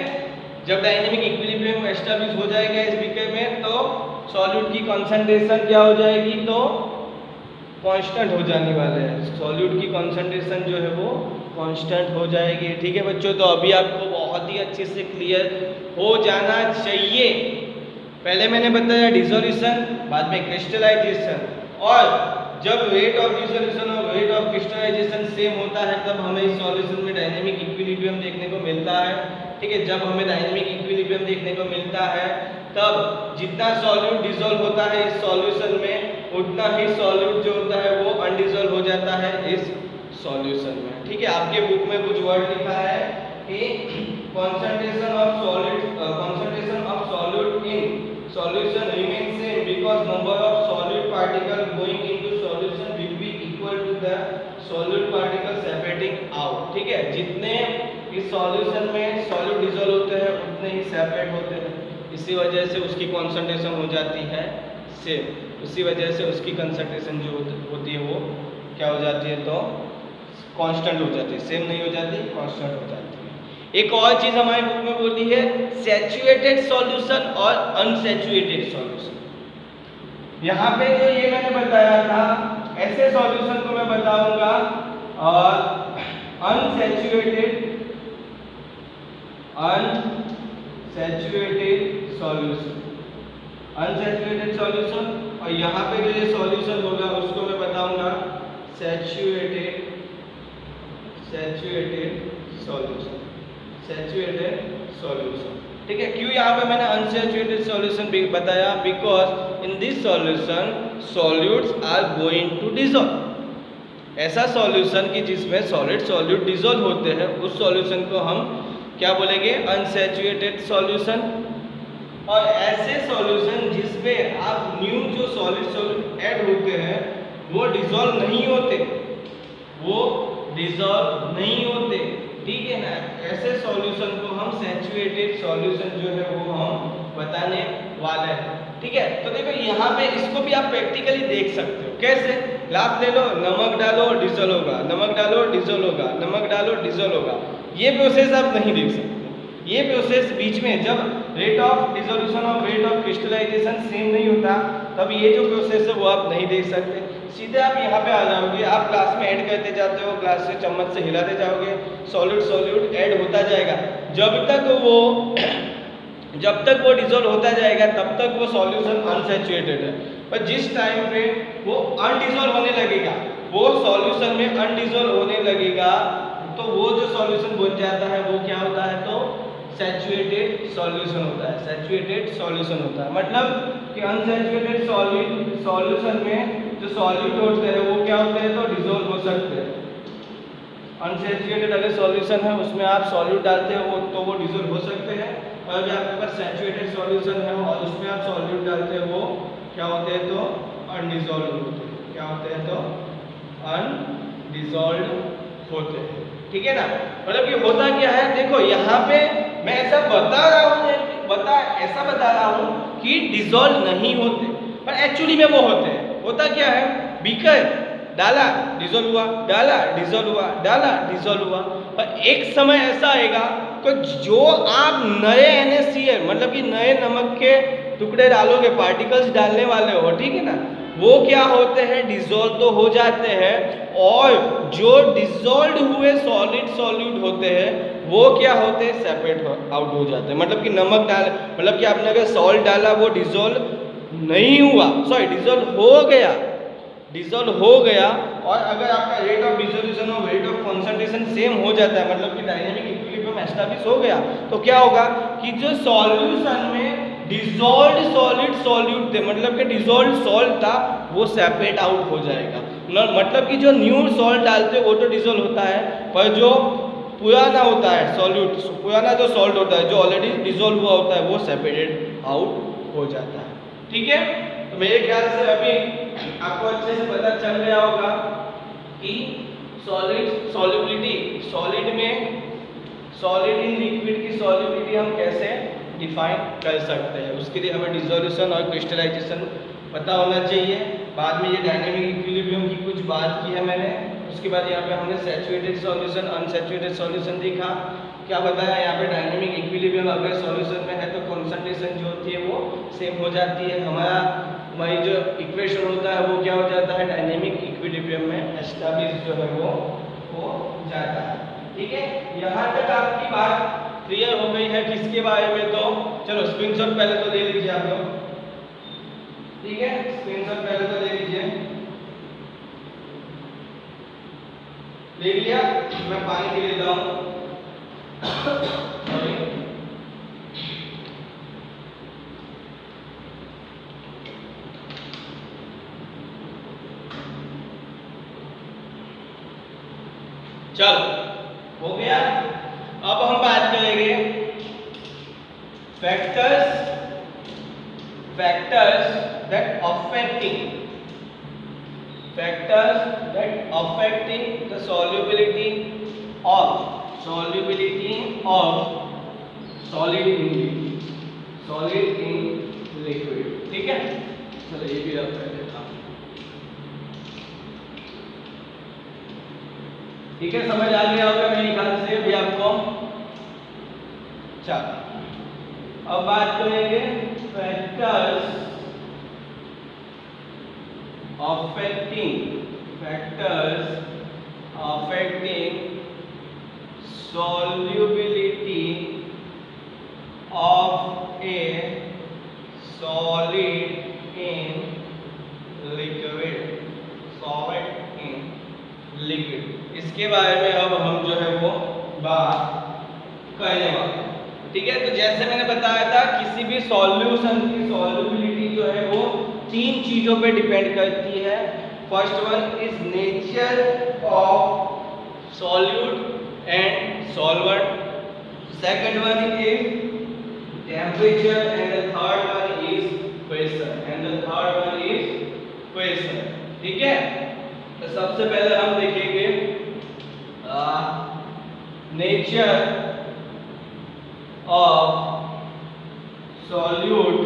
जब डायनेमिक इक्विलिब्रियम एस्टैब्लिश हो जाएगा इस बीकर में तो सॉल्यूट की कंसंट्रेशन क्या हो जाएगी, तो कांस्टेंट हो जाने वाले हैं। सॉल्यूट की कंसंट्रेशन जो है वो कांस्टेंट हो जाएगी। ठीक है बच्चों, तो अभी आपको बहुत ही अच्छे से क्लियर हो जाना चाहिए। पहले मैंने बताया डिसोल्यूशन, बाद में क्रिस्टलाइजेशन, और जब रेट ऑफ डिसोल्यूशन और रेट ऑफ क्रिस्टलाइजेशन सेम होता है तब हमें इस सॉल्यूशन में डायनेमिक इक्विलिब्रियम देखने को मिलता है। ठीक है, जब हमें डायनेमिक इक्विलिब्रियम देखने को मिलता है तब जितना सॉल्यूट डिसॉल्व होता है इस सॉल्यूशन में उतना ही सॉल्यूट जो होता है वो अनडिसॉल्व हो जाता है इस सॉल्यूशन में। ठीक है, आपके बुक में कुछ वर्ड लिखा है कि concentration of solute in solution remains same because number of solute particle going into solution will be equal to the solute particle separating out। ठीक है, जितने इस सॉल्यूशन में सॉल्यूट डिसॉल्व होते हैं उतने ही सेपरेट होते हैं, इसी वजह से उसकी कंसंट्रेशन हो जाती है सेम। उसी वजह से उसकी कंसंट्रेशन जो होती है वो क्या हो जाती है, तो कांस्टेंट हो जाती है, सेम नहीं हो जाती, कांस्टेंट हो जाती है। एक और चीज हमारी बुक में बोली है सैचुरेटेड सॉल्यूशन और अनसैचुरेटेड सॉल्यूशन। यहाँ पे जो ये मैंने बताया था ऐसे सॉल्यूशन को मैं बताऊंगा, और अनसैचुरेटेड सॉल्यूशन, और यहाँ पे जो ये सॉल्यूशन होगा उसको मैं बताऊंगा सैचुरेटेड सॉल्यूशन। ठीक है, क्यों यहाँ पे मैंने अनसैचुरेटेड सॉल्यूशन बताया, because in this solution solutes are going to dissolve. ऐसा सॉल्यूशन कि जिसमें सॉलिड सॉल्यूट डिसॉल्व होते हैं उस सॉल्यूशन को हम क्या बोलेंगे, अनसैचुरेटेड सॉल्यूशन। और ऐसे सॉल्यूशन जिसमें आप न्यू जो सॉल्यूट ऐड होते हैं वो डिसॉल्व नहीं होते, ठीक है ना। ऐसे सॉल्यूशन को हम सैचुरेटेड सॉल्यूशन जो है वो हम बताने वाले हैं। ठीक है, तो देखो यहाँ पे इसको भी आप प्रैक्टिकली देख सकते हो। कैसे, ग्लास ले लो, नमक डालो डिसॉल्व होगा, नमक डालो डिसॉल्व होगा, नमक डालो डिसॉल्व होगा। ये प्रोसेस आप नहीं देख सकते। ये प्रोसेस बीच में जब रेट ऑफ डिसोल्यूशन और रेट ऑफ क्रिस्टलाइजेशन सेम नहीं होता तब ये जो प्रोसेस है वो आप नहीं देख सकते। सीधे आप यहाँ पे आ जाओगे, आप ग्लास में ऐड करते जाते हो, ग्लास से चम्मच से हिलाते जाओगे, सॉल्यूट ऐड होता जाएगा। जब तक वो डिसॉल्व होता जाएगा तब तक वो सॉल्यूशन अनसैचुरेटेड है। पर जिस टाइम पे वो अनडिसॉल्व होने लगेगा, वो सॉल्यूशन में अनडिसॉल्व होने लगेगा, तो वो जो सॉल्यूशन बन जाता है वो क्या होता है, तो सैचुरेटेड सॉल्यूशन होता है। सैचुरेटेड सॉल्यूशन होता है मतलब कि अनसैचुरेटेड सॉल्यूशन में जो सॉल्यूट होते हैं वो क्या होते हैं, तो डिसॉल्व हो सकते हैं। अनसैचुरेटेड अगर सॉल्यूशन है उसमें आप सॉल्यूट डालते हो तो वो डिसॉल्व हो सकते हैं, और अगर आपके पास सैचुरेटेड सॉल्यूशन है और उसमें आप सॉल्यूट डालते हो वो क्या होते हैं, तो अनडिसॉल्व होते हैं। क्या होते हैं, तो अनडिसॉल्व होते हैं। ठीक है ना, मतलब ये होता क्या है, देखो यहाँ पे मैं ऐसा बता रहा हूँ कि डिसॉल्व नहीं होते, पर एक्चुअली में वो होते हैं। होता क्या है, बीकर डाला डिसॉल्व हुआ, डाला डिसॉल्व हुआ, डाला डिसॉल्व हुआ, और एक समय ऐसा आएगा कि जो आप नए NaCl मतलब कि नए नमक के टुकड़े डालोगे, पार्टिकल्स डालने वाले हो, ठीक है ना, वो क्या होते हैं, डिसॉल्व तो हो जाते हैं, और जो डिसॉल्व हुए सॉल्यूट होते हैं वो क्या होते हैं, सेपरेट आउट हो जाते हैं। मतलब कि नमक डाल, मतलब कि आपने अगर सॉल्ट डाला वो डिसॉल्व नहीं हुआ, सॉरी डिसॉल्व हो गया, और अगर आपका रेट ऑफ डिसोल्यूशन और रेट ऑफ कंसंट्रेशन सेम हो जाता है, मतलब कि डायनेमिक इक्विलिब्रियम एस्टैब्लिश हो गया, तो क्या होगा कि जो सॉल्यूशन में डिसॉल्व्ड सॉल्यूट थे, मतलब कि डिसॉल्व्ड सॉल्ट था, वो सेपरेट आउट हो जाएगा। मतलब कि जो न्यू सॉल्ट डालते हैं वो तो डिसॉल्व होता है, पर जो पुराना होता है सॉल्यूट, पुराना जो सॉल्ट होता है जो ऑलरेडी डिसॉल्व हुआ होता है वो सेपरेटेड आउट हो जाता है। ठीक है, तो मेरे ख्याल से अभी आपको अच्छे से पता चल गया होगा कि सॉलिड इन लिक्विड की सॉल्युबिलिटी हम कैसे डिफाइन कर सकते हैं। उसके लिए हमें डिसोल्यूशन और क्रिस्टलाइजेशन पता होना चाहिए। बाद में ये डायनेमिक इक्विलिब्रियम की कुछ बात की है मैंने। उसके बाद यहाँ पे हमने सैचुरेटेड सॉल्यूशन, अनसैचुरेटेड सॉल्यूशन देखा क्या बताया यहाँ पे डायनेमिक इक्विलिब्रियम अगर सॉल्यूशन में है तो कंसंट्रेशन जो होती है वो सेम हो जाती है। हमारी जो इक्वेशन होता है वो क्या हो जाता है, डायनेमिक इक्विलिब्रियम में एस्टैब्लिश जो है वो हो जाता है। ठीक है, यहाँ तक आपकी बात क्लियर हो गई है किसके बारे में? तो चलो स्क्रीनशॉट पहले तो ले लीजिए आप लोग। ठीक है, स्क्रीनशॉट पहले तो ले लीजिए। ले लिया? मैं पानी पी लेता हूँ। चलो हो गया। अब हम बात करेंगे factors that affecting the solubility of solid in liquid। ठीक है, चलो ये भी रख देता हूं। ठीक है, समझ आ गया होगा मेरी ख्याल से भी आपको। चलो अब बात करेंगे factors affecting solubility of a solid in liquid। इसके बारे में अब हम जो है वो बात करने वाले हैं। ठीक है, तो जैसे मैंने बताया था किसी भी सॉल्यूशन की सॉल्युबिलिटी जो है वो तीन चीजों पे डिपेंड करती है। First one is nature of solute and solvent, second one is temperature and the third one is pressure. ठीक है, तो सबसे पहले हम देखेंगे nature of solute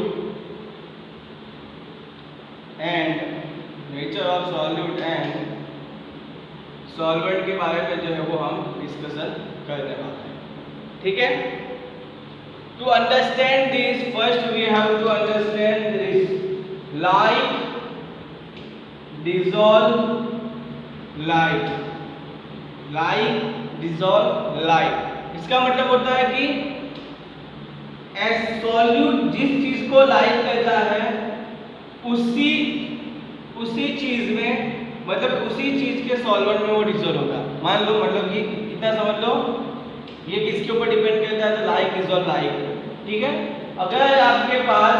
and solvent के बारे में जो है वो हम डिस्कशन करने वाले हैं। ठीक है, to understand this first we have to understand this like dissolve like. इसका मतलब होता है कि सॉल्यूट जिस चीज को लाइक करता है उसी चीज में, मतलब उसी चीज के सॉल्वेंट में वो डिसॉल्व होगा। मान लो, मतलब कि इतना समझ लो, ये किसके ऊपर डिपेंड करता है? तो लाइक डिसॉल्व लाइक। ठीक है, अगर आपके पास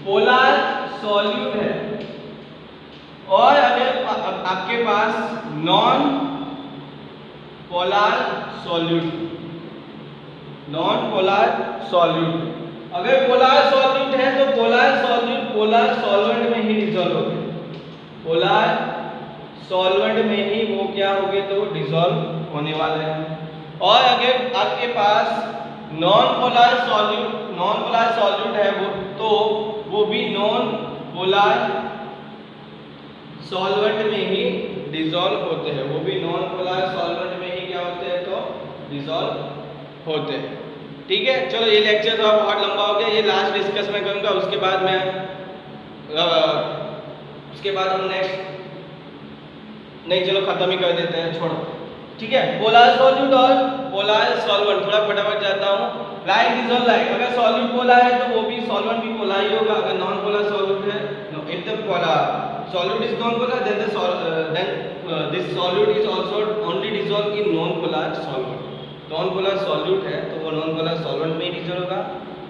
पोलर सॉल्यूट है और अगर आपके पास नॉन पोलर सॉल्यूट, अगर पोलर सॉल्यूट है तो पोलर सॉल्यूट पोलर सॉल्वेंट में ही डिसॉल्व होंगे, पोलर सॉल्वेंट में ही वो क्या होंगे तो डिसॉल्व होने वाले हैं। और अगर आपके पास नॉन पोलर सॉल्यूट है वो, तो वो भी नॉन पोलर सॉल्वेंट में ही डिसॉल्व होते हैं, वो भी नॉन पोलर सॉल्वेंट में ही क्या होते हैं तो डिसॉल्व होते हैं। ठीक है, चलो ये लेक्चर तो बहुत लंबा हो गया, ये लास्ट डिस्कस मैं करूंगा, उसके बाद हम नेक्स्ट नहीं, चलो खत्म ही कर देते हैं, छोड़ो। ठीक है, पोलर सॉल्यूट और पोलर सॉल्वेंट, थोड़ा फटाफट जाता हूँ। लाइक डिसॉल्व लाइक, अगर सॉल्यूट पोलर है तो वो भी सॉल्वेंट भी पोलर ही होगा। अगर नॉन पोलर सॉल्यूट है, if the solute is non-polar, then this solute is also only dissolved in non-polar solvent। Non-polar solute है तो वो नॉन-पोलर सॉल्वेंट में ही डिसॉल्व होगा,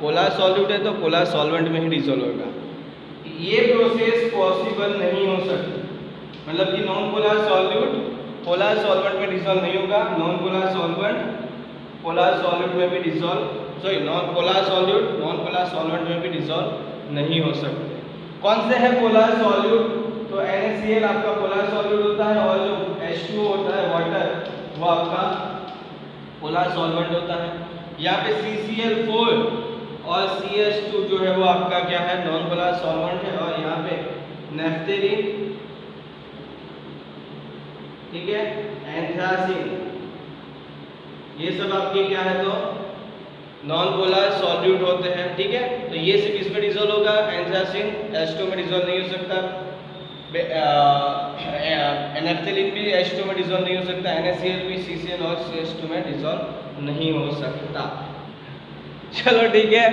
पोलर सॉल्यूट है तो पोलर सॉल्वेंट में ही डिसॉल्व होगा। ये प्रोसेस पॉसिबल नहीं हो सकती, मतलब कि नॉन-पोलर सॉल्यूट पोलर सॉल्वेंट में डिसॉल्व नहीं होगा, नॉन-पोलर सॉल्वेंट पोलर सॉल्यूट में भी dissolve, sorry non-polar solute non-polar solvent में भी डिसॉल्व नहीं हो सकते। कौन से है पोलर सॉल्यूट? तो NaCl आपका पोलर सॉल्यूट होता है और जो H2O होता है वाटर, वो आपका पोलर सॉल्वेंट होता है। यहाँ पे CCl4 और CH2 जो है वो आपका क्या है, नॉन पोलर सॉल्वेंट है। और यहाँ पे नेफ्थेलिन, ठीक है, एंथ्रासिन, ये सब आपके क्या है तो नॉन पोलर सॉल्यूट होते हैं, ठीक है। तो ये सिर्फ इसमें डिजोल्व होगा, एंथ्रासिन H2 में डिजोल्व नहीं हो सकता, एनाफ्थेलिन भी H2 में डिजोल्व नहीं हो सकता, NaCl भी CCl और CH2 में डिजोल्व नहीं हो सकता। चलो ठीक है,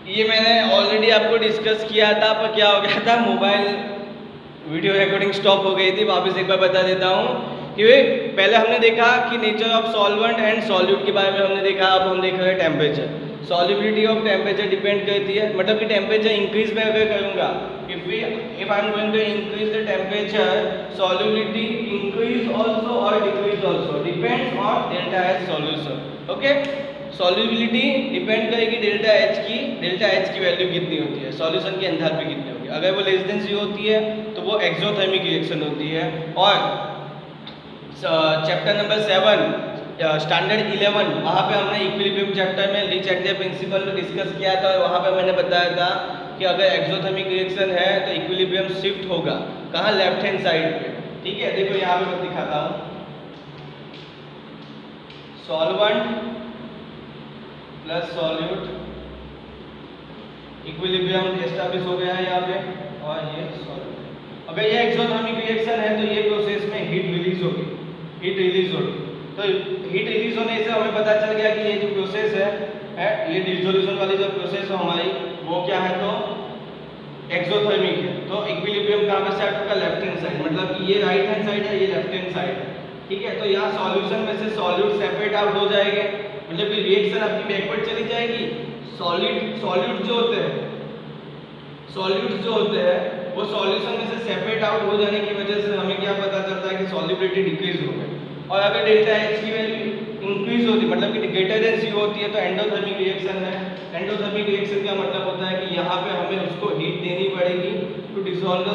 ये मैंने ऑलरेडी आपको डिस्कस किया था, पर क्या हो गया था, मोबाइल वीडियो रिकॉर्डिंग स्टॉप हो गई थी। वापस एक बार बता देता हूँ कि पहले हमने देखा कि nature of solvent and solute के बारे में हमने देखा। अब हम देख रहे हैं temperature. Solubility of temperature depend करती है, मतलब कि टेम्परेचर इंक्रीज में अगर करूँगा, if I am going to increase the temperature, solubility increase also or decrease also depends on delta H solution. Okay, solubility depend करेगी डेल्टा H की value कितनी होती है, सॉल्यूशन की एंथैल्पी कितनी होगी। अगर वो लेस देन 0 होती है तो वो एक्सोथर्मिक रिएक्शन होती है। और चैप्टर नंबर 7 स्टैंडर्ड 11 वहाँ पे हमने इक्विलिब्रियम चैप्टर में ली चैक्टर प्रिंसिपल डिस्कस किया था। वहाँ पे मैंने बताया था कि अगर एक्सोथर्मिक रिएक्शन है तो इक्विलिब्रियम शिफ्ट होगा कहाँ, लेफ्ट हैंड साइड पे, ठीक है। देखो यहाँ पे मैं दिखाता हूँ, solvent plus solute, equilibrium establish हो गया है यहाँ पे, और ये सॉल्यूट। अगर ये एक्सोथर्मिक रिएक्शन है तो ये प्रोसेस में हीट रिलीज होगी, तो हीट रिलीज होने से हमें पता चल गया कि ये जो प्रोसेस है ये डिसोल्यूशन वाली जो प्रोसेस है हमारी, वो क्या है तो एक्सोथर्मिक है। तो इक्विलिब्रियम कहाँ पे सेट होगा, लेफ्ट हैंड साइड, मतलब कि ये राइट हैंड साइड है, ये लेफ्ट हैंड साइड है, ठीक है। तो यहाँ सॉल्यूशन में से सॉल्यूट सेपरेट आउट हो जाएंगे, मतलब कि रिएक्शन आपकी बैकवर्ड चली जाएगी। सॉल्यूट जो होते हैं वो सॉल्यूशन में से सेपरेट आउट हो जाने की वजह से हमें क्या पता चलता है कि सॉल्युबिलिटी डिक्रीज हो गई। और अगर डेल्टा H की वैल्यू इंक्रीज होती है, मतलब कि ग्रेटर देन 0 होती है, तो एंडोथर्मिक रिएक्शन है। एंडोथर्मिक रिएक्शन का मतलब होता है कि यहाँ पे हमें उसको हीट देनी पड़ेगी टू डिसॉल्व द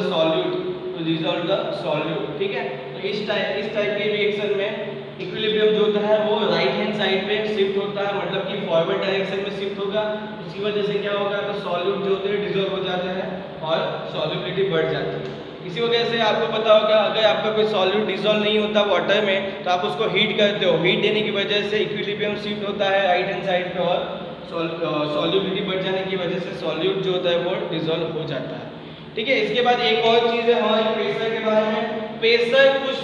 सॉल्यूट, ठीक है। तो इस टाइप के रिएक्शन में इक्विलिब्रियम जो होता है वो राइट हैंड साइड पे शिफ्ट होता है, मतलब कि फॉरवर्ड डायरेक्शन में शिफ्ट होगा। उसी वजह से क्या होगा तो सॉल्यूट जो होते हैं डिसॉल्व हो जाते हैं और सॉल्युबिलिटी बढ़ जाती है। इसी वजह से आपको पता होगा अगर आपका कोई सॉल्यूट डिसॉल्व नहीं होता वाटर में तो आप उसको हीट करते हो, हीट देने की वजह से इक्विलिब्रियम शिफ्ट होता है राइट हैंड साइड पे और सॉल्युबिलिटी बढ़ जाने की वजह से सॉल्यूट जो होता है वो डिसॉल्व हो जाता है, ठीक है। इसके बाद एक और चीज़ है हमारे प्रेशर के बारे में। प्रेशर कुछ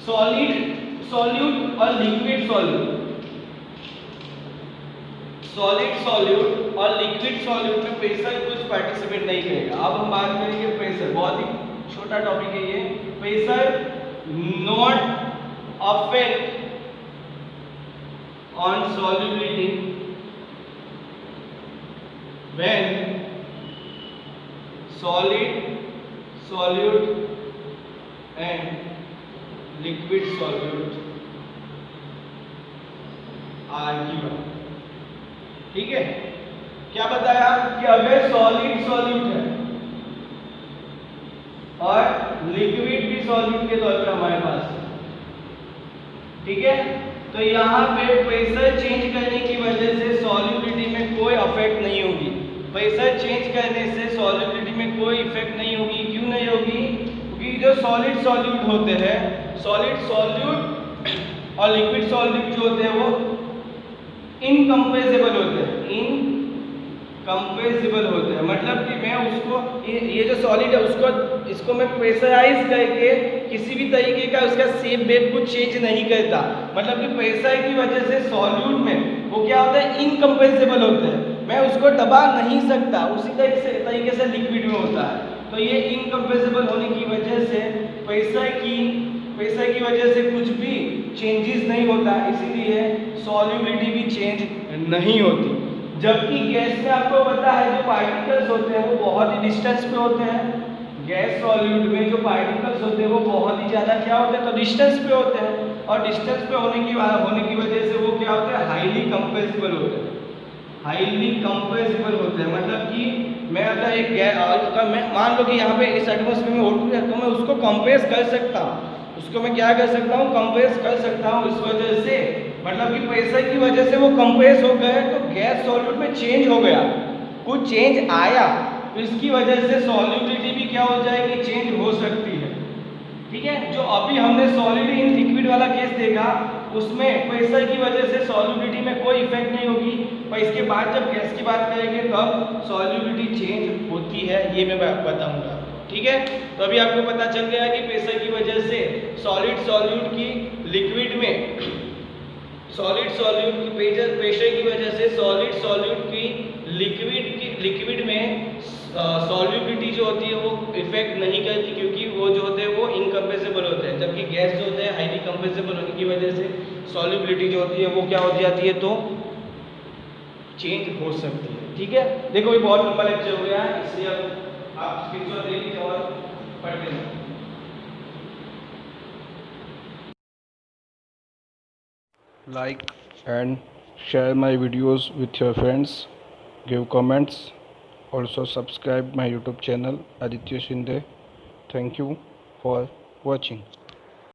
सॉल्यूट और लिक्विड सॉल्यूट और लिक्विड सॉल्यूट में प्रेशर कुछ पार्टिसिपेट नहीं करेगा। अब हम बात करेंगे प्रेशर, बहुत ही छोटा टॉपिक है ये। Pressure not affect on solubility when solute and liquid solute are given, ठीक है। क्या बताया कि अगर सॉल्यूट है और लिक्विड भी सॉल्यूट के तौर पर हमारे पास है, ठीक है। तो यहाँ पे प्रेशर चेंज करने की वजह से सॉल्युबिलिटी में कोई अफेक्ट नहीं होगी। प्रेशर चेंज करने से सॉल्युबिलिटी में कोई इफेक्ट नहीं होगी। क्यों नहीं होगी? क्योंकि जो सॉलिड सॉल्यूट होते हैं, सॉलिड सॉल्यूट और लिक्विड सॉल्यूट जो होते हैं वो इनकम्प्रेसिबल होते हैं, मतलब कि मैं उसको ये जो सॉलिड है इसको मैं प्रेशराइज करके किसी भी तरीके का उसका शेप वेप कुछ चेंज नहीं करता, मतलब कि प्रेशर की वजह से सॉल्यूट में वो क्या होता है इनकम्प्रेसिबल होते हैं, मैं उसको दबा नहीं सकता। उसी तरीके से लिक्विड में होता है। तो ये इनकम्प्रेसिबल होने की वजह से प्रेशर की वजह से कुछ भी चेंजेस नहीं होता, इसीलिए सॉल्युबिलिटी भी चेंज नहीं होती। जबकि गैस में आपको पता है जो पार्टिकल्स होते हैं वो बहुत ही डिस्टेंस पे होते हैं। गैस सॉल्यूट में जो पार्टिकल्स होते हैं वो बहुत ही ज़्यादा क्या होते हैं तो डिस्टेंस पे होते हैं, और डिस्टेंस पे होने की वजह से वो क्या होते हैं हाईली कंप्रेसिबल होते हैं। मतलब कि मैं अगर मैं मान लो कि यहाँ पे इस एटमॉस्फेयर में O2 है तो मैं उसको कंप्रेस कर सकता हूँ, उसको मैं क्या कर सकता हूँ कंप्रेस कर सकता हूँ। इस वजह से मतलब कि प्रेशर की वजह से वो कंप्रेस हो गए तो गैस सॉल्यूट में चेंज हो गया, कुछ चेंज आया, तो इसकी वजह से सॉल्युबिलिटी भी क्या हो जाएगी चेंज हो सकती है, ठीक है। जो अभी हमने सॉलिड इन लिक्विड वाला केस देखा, उसमें प्रेशर की वजह से सॉल्युबिलिटी में कोई इफेक्ट नहीं होगी, पर इसके बाद जब गैस की बात करेंगे तब सॉल्युबिलिटी चेंज होती है, ये मैं बताऊंगा। ठीक है, तो अभी आपको पता चल गया कि प्रेशर की वजह से सॉलिड सॉल्यूट की लिक्विड में, सॉलिड सॉल्यूट की प्रेशर की वजह से सॉलिड सॉल्यूट की लिक्विड में सॉल्युबिलिटी जो होती है वो इफेक्ट नहीं करती, क्योंकि वो जो होते हैं वो इनकम्प्रेसिबल होते हैं, जबकि गैस जो होते हैं हाईली कंप्रेसिबल होने की वजह से सॉल्युबिलिटी जो होती है वो क्या हो जाती है, तो चेंज हो सकती है। ठीक है, देखो ये बहुत लंबा लेक्चर हो गया है, इसलिए अब आप स्क्रीनशॉट ले लीजिए और पढ़ लेना। Like and share my videos with your friends, give comments, also subscribe my YouTube channel Aditya Shinde. Thank you for watching.